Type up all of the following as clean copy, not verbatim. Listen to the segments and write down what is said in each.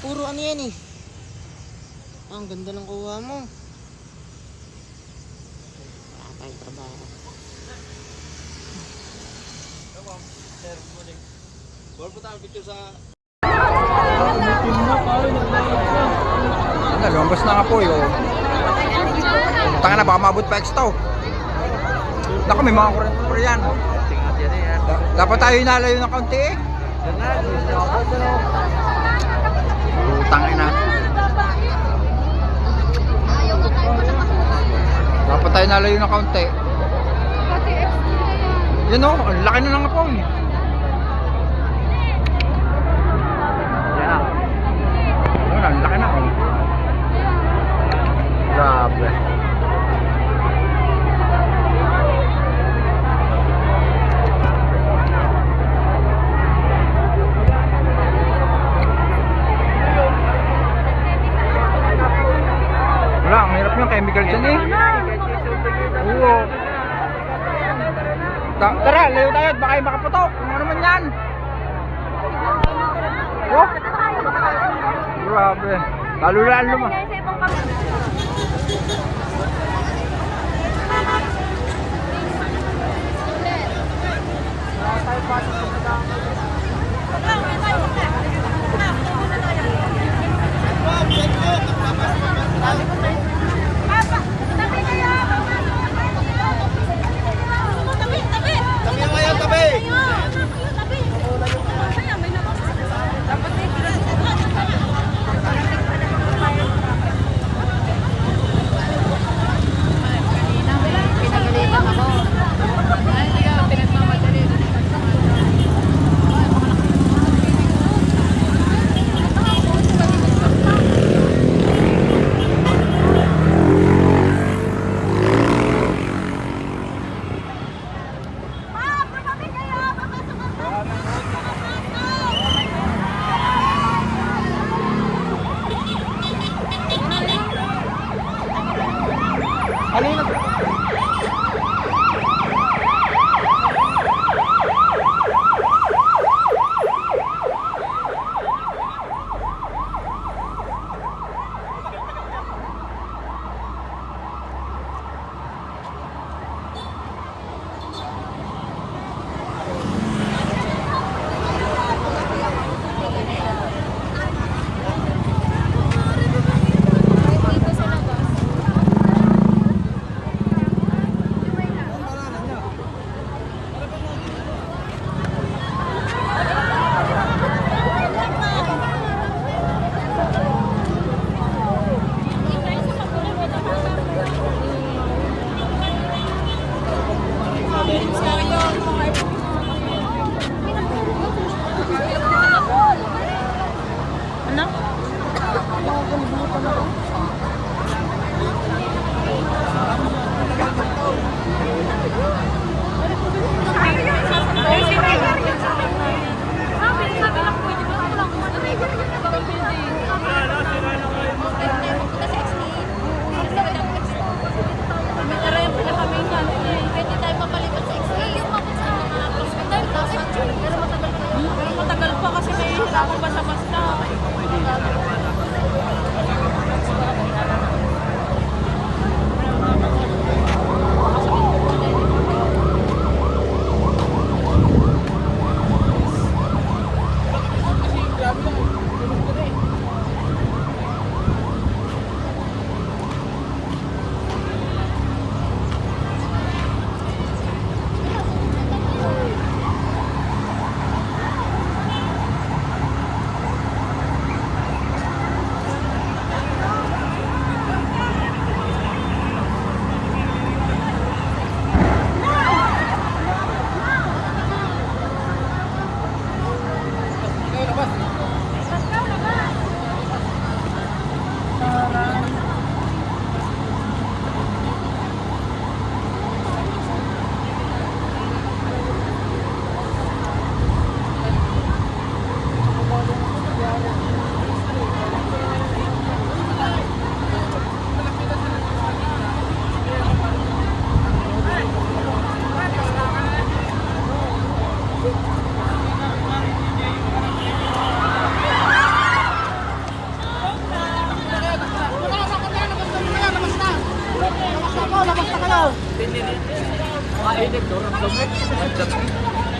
Puro ano yan eh. Ang ganda ng kuha mo. Wala tayong trabaho. Sir, morning. Bawal po tayo picture sa... Lumabas na nga po yun. Tanga na, baka mabot pa extra. Naku, may mga kurento yan. Dapat tayo inalayo ng kaunti eh. Tangin na. Dapat tayo inalayo ng kaunti. Yan o, ang laki na ng apoy. Yan ang laki na o. Grabe. Wala, ang hirap yung chemical dyan eh. Oo. Tara, layo tayo at baka yung makaputok. Ano naman yan? Oh. Grabe. Lalo-lalo mo.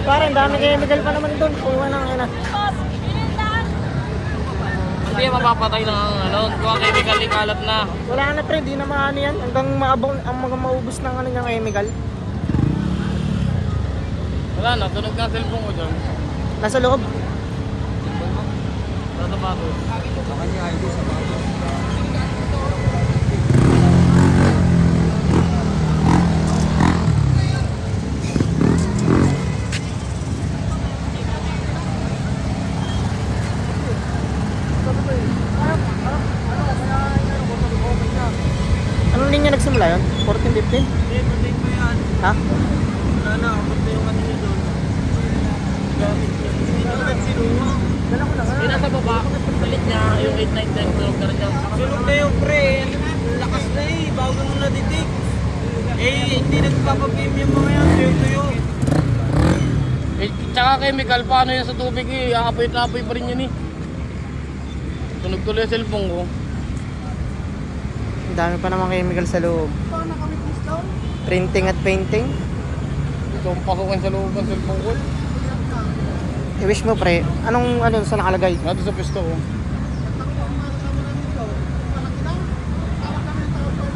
Parang dami chemical pa naman doon. Kuha ng ina. Hindi yan mapapatay ng ano, kung ang chemical kalat na. Wala na pre, di na maano yan. Hanggang ang mga maubos ng ano niyang chemical. Wala na, tunog na cellphone ko dyan. Nasa loob. Sa sapatos. Anong linya nagsimula yun? 14, 15? Hindi, patayin mo yan. Ha? Wala na, abot na yung ano nyo doon. Hindi na lang sinuha. Hindi nasa baba, palit niya yung 8-9-10 tulog na rin niya. Sunog na yung pre, lakas na eh, bago nung nadidig. Eh, hindi nagpapapim yung mga yan, tuyo-tuyo. Eh, tsaka chemical, paano yan sa tubig eh, aapoy na apoy pa rin yun eh. Tunog tuloy yung cellphone ko. Ang dami pa namang chemical sa loob. Printing at painting. Ito ang pasukan sa loob ng cellphone ko. I-wish mo pre, anong ano sa nakalagay? Nato sa pisto ko.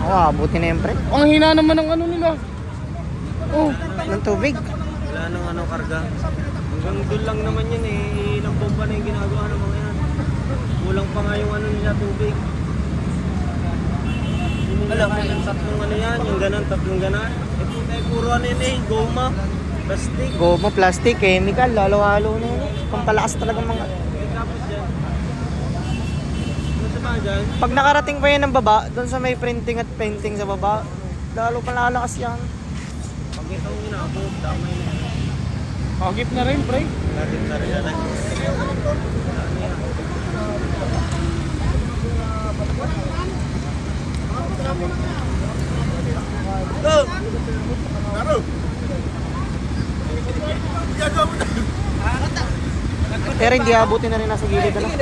Ako, abuti na yun pre. Ang hina naman ng ano nila. Oh. Ng tubig. Wala nang ano karga. Hanggang doon lang naman yan eh. Ilang bomba na yung ginagawa ng mga yan. Kulang pa nga yung ano nila tubig. Alam mo yung tatlong ano yan, yung ganan, tatlong ganan. Puro ano yun eh, goma, plastic. Goma, plastic, chemical, lalo-halo na yun. Pampalakas talaga mga... Tapos yan. Ano sa ba dyan? Pag nakarating pa yan ng baba, doon sa may printing at painting sa baba, lalo pa lalakas yan. Pag itong ginabog, damay na yan. Agip na rin, pre. Agip na rin yan. Go! Laro! Pero hindi abutin na rin nasa gilid na lang.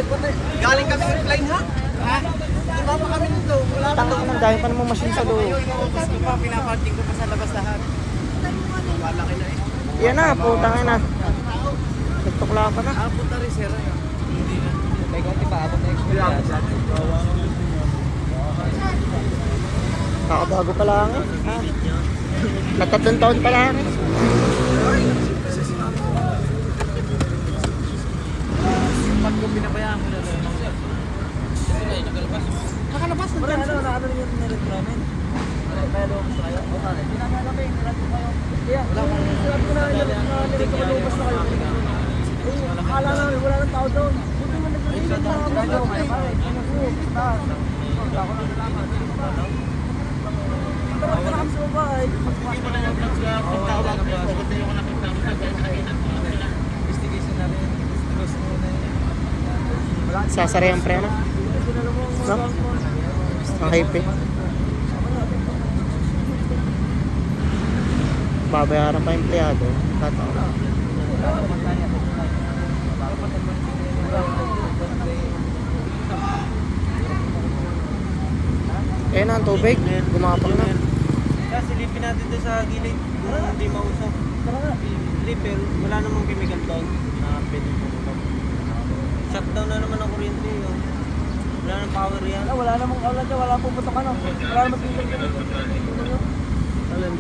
Galing kami ng plane ha? Ha? Tumama kami nito. Wala Tanga ka ng dahil pa namang machine sa loob. Inuubos ko pa, pinaparting ko pa sa labas lahat. Malaki na eh. Yan na, putang ina. Nagtukla pa na. Abot na rin sir. Hindi na. May konti pa, abot na experience. Kakabago pa lang eh. Ah. Natatlong taon pa lang eh. Pag ko pinabayaan ko na lang. Nakalabas na dyan. Ano yung nirit namin? Kaya lumabas na kayo? O kaya? Hindi namin alam eh. Nirat ko kayo. Wala ko. Nirat ko na nirit ko lumabas na kayo. Akala namin wala ng tao doon. Buti mo nag-nirit na ako. Ano ko? Basta ako lang nalaman. Tara ka lang sa babae. Hindi mo na yung vlogs ka. Pagtawag ko. Pagod na yung nakita mo. Investigation namin. Investigation muna yun. Sasara yung pre, ano? No? Ang hype eh. Babayaran pa yung empleyado. Tataw. Eh na, ang tubig. Gumapang na. Kaya silipin natin doon sa gilid. Kung hindi mausap. Silip, pero wala namang chemical doon. Na pwede po. Shutdown na naman ang kuryente. Oh. Wala nang power yan. Wala namang kaulan dyan. Wala pong putok ano. Wala namang tinggal dyan. Alam.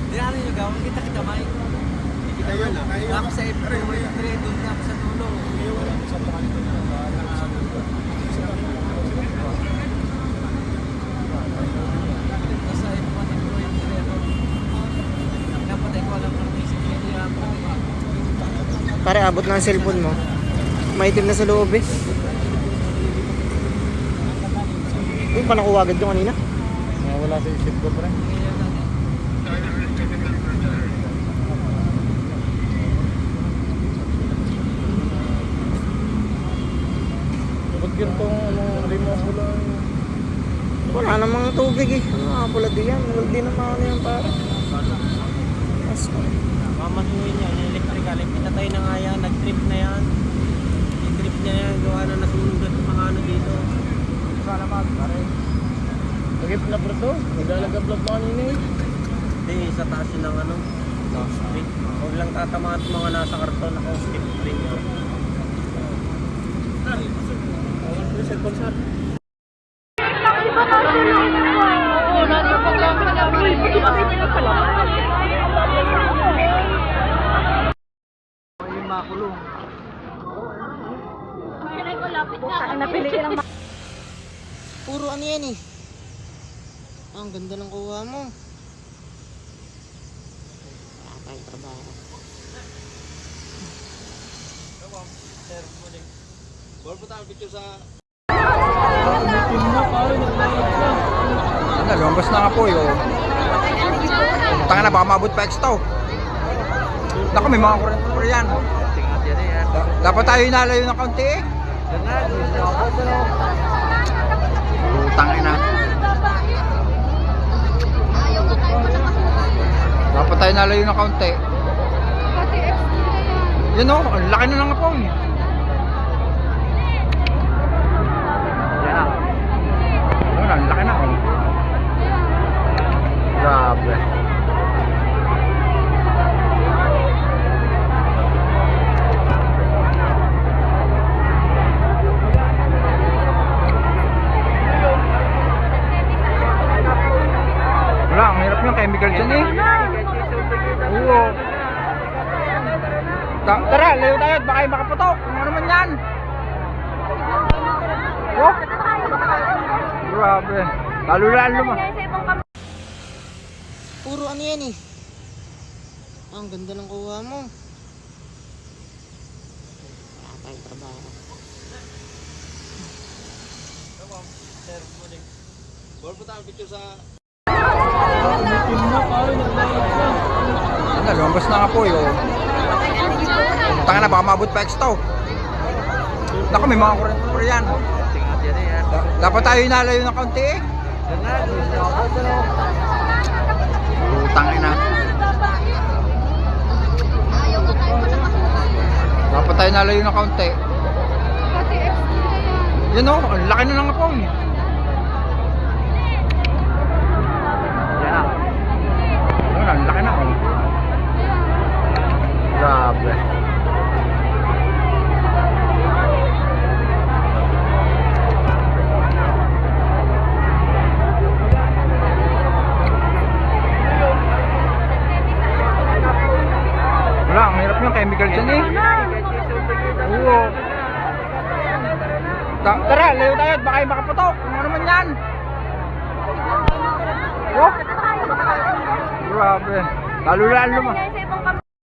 Hindi natin yung gawin. Kita may. Kita yun. Ako sa April. Doon na ako sa tulong. Pare, abot na ang cellphone mo. Maitim na sa loob eh. Yung pa nakuha agad yung kanina. Wala sa isip ko pre. Ba't ganitong remote ko lang? Wala namang tubig eh. Ano nga pula diyan. Wala din naman ano yan pare. Mas mamasuhin yan, yung electrical. Pinatay na nga yan, nag-trip na yan. Yung trip niya yan, gawa na nasunog at mga ano dito. Sana pare. Nag-vlog bro to? Naglalagab-vlog mo kanina eh. Hindi, sa taas yun ng ano. Straight. Huwag lang tatamaan at mga nasa karton ako, skip rin yun. Cellphone sir. Yung makulong. Puro ano yan eh. Ang ganda ng kuha mo. Wala tayong trabaho. Ano, lumabas na nga po yun. Tanga na, baka maabot pa extra. Naku, may mga Korean. Dapat tayo inalayo ng kaunti eh. Utang ina. Dapat tayo inalayo ng kaunti. Yan o, ang laki na ng apong. Yan ang laki na oh. Grabe. Wala, ang hirap yung chemical dyan eh. Oo. Tara, layo tayo at baka makaputok. Ano naman yan? Oh. Grabe. Lalo-lalo mo. Puro ano yan eh. Ang ganda ng kuha mo. Wala tayong trabaho. Ano, lumabas na nga po yun. Tanga na, baka maabot pa extra. Naku, may mga Korean. Dapat tayo inalayo ng kaunti eh. Utang ina. Dapat tayo inalayo ng kaunti. Yan o, ang laki na ng apong. Yan ang laki na oh. Grabe. Wala, ang hirap yung chemical dyan eh. Oo. Tara, layo tayo at baka makaputok. Ano naman yan? Oh. Grabe. Lalo-lalo mo.